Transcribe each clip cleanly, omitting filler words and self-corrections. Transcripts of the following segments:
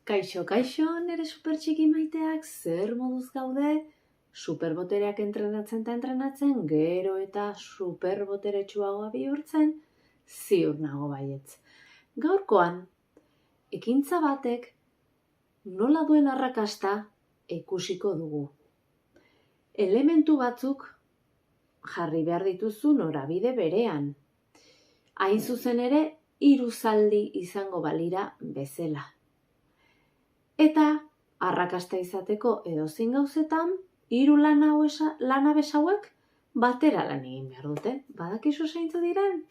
Kaixo, kaixo, nire supertxiki maiteak, zer moduz gaude? Superbotereak entrenatzen eta entrenatzen, gero eta superboteretsuagoa bihurtzen, ziur nago baietz. Gaurkoan, ekintza batek nola duen arrakasta ikusiko dugu. Elementu batzuk jarri behar dituzu norabide berean. Hain zuzen ere, 3 zaldi izango balira bezala. Eta arrakasta izateko edozein gauzetan, 3 lanabes hauek batera lan egin behar dute. Badakizu zeintzu diren?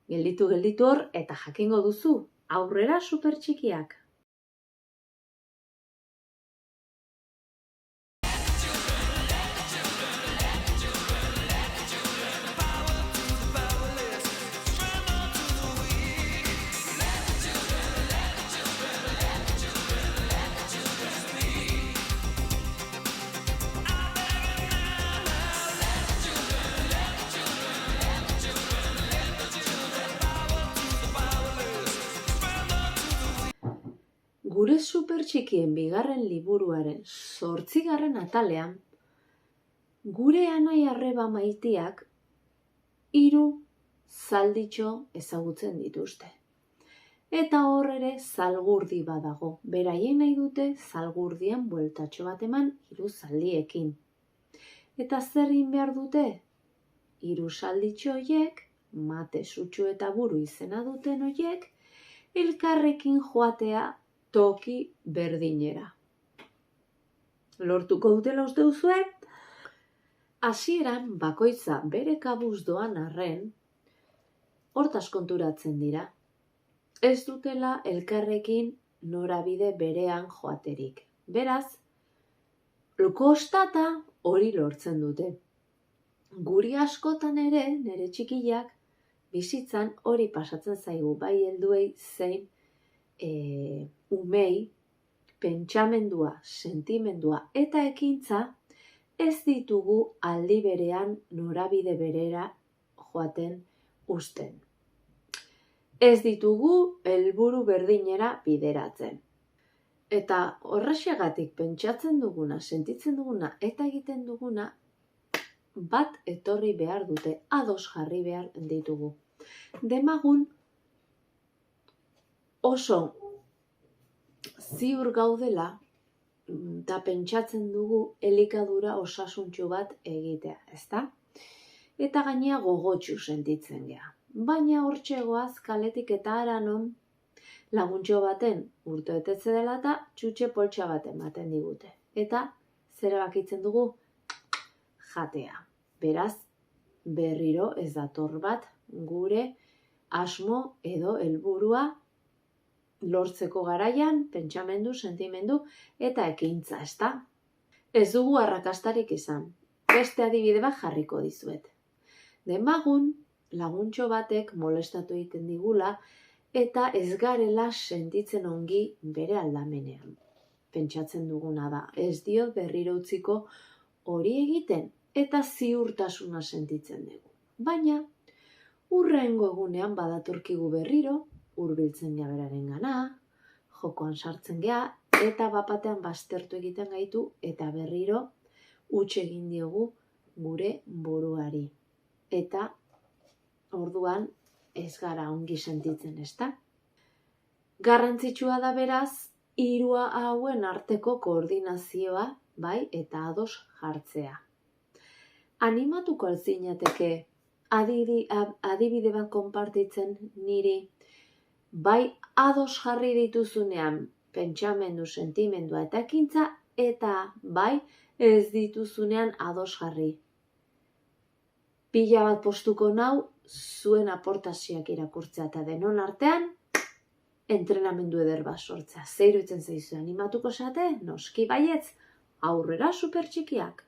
Gelditu hor eta jakingo duzu. Aurrera supertxikiak! Gure supertxikien 2. liburuaren 8. atalean, gure anai arreba maitiak 3 zalditxo ezagutzen dituzte. Eta hor ere zalgurdi badago. Beraien nahi dute zalgurdian bueltatxo bat eman 3 zaldiekin. Eta zer egin behar dute? 3 zalditxo horiek, mate, sutsu eta buru izena duten horiek, elkarrekin joatea toki berdinera. Lortuko dutela uste duzue? Hasieran bakoitza bere kabuz doan arren, hortaz konturatzen dira. Ez dutela elkarrekin norabide berean joaterik. Beraz, kostata hori lortzen dute. Guri askotan ere, nire txikiak, bizitzan hori pasatzen zaigu, bai helduei zein umei, pentsamendua, sentimendua eta ekintza ez ditugu aldi berean norabide berera joaten uzten. Ez ditugu helburu berdinera bideratzen. Eta horrexegatik pentsatzen duguna, sentitzen duguna eta egiten duguna bat etorri behar dute, ados jarri behar ditugu. Demagun oso ziur gaudela eta pentsatzen dugu elikadura osasuntsu bat egitea, ezta? Eta gainea gogotsu sentitzen gea. Baina hortxegoaz kaletik eta haranon laguntxo baten urtebetetze dela eta txutxe poltsa bat ematen digute. Eta zer erabakitzen dugu? Jatea. Beraz, berriro ez dator bat gure asmo edo helburua lortzeko garaian, pentsamendu, sentimendu eta ekintza, ezta? Ez dugu arrakastarik izan. Beste adibide bat jarriko dizuet. Demagun, laguntxo batek molestatu egiten digula eta ez garela sentitzen ongi bere aldamenean. Pentsatzen duguna da, ez diot berriro utziko hori egiten eta ziurtasuna sentitzen dugu. Baina, hurrengo egunean badatorkigu berriro, hurbiltzen gea beraren gana, jokoan sartzen gea, eta bapatean baztertu egiten gaitu, eta berriro huts egin diogu gure buruari. Eta orduan ez gara ongi sentitzen, ezta? Garrantzitsua da beraz, 3 hauen arteko koordinazioa, bai, eta ados jartzea. Animatuko alzinateke adibide bat konpartitzen niri, bai ados jarri dituzunean pentsamendu, sentimendua eta ekintza, eta bai ez dituzunean ados jarri. Pila bat postuko nau zuen aportazioak irakurtzea eta denon artean entrenamendu eder bat sortzea. Zer iruditzen zaizu animatuko zate? Noski baietz, aurrera supertxikiak!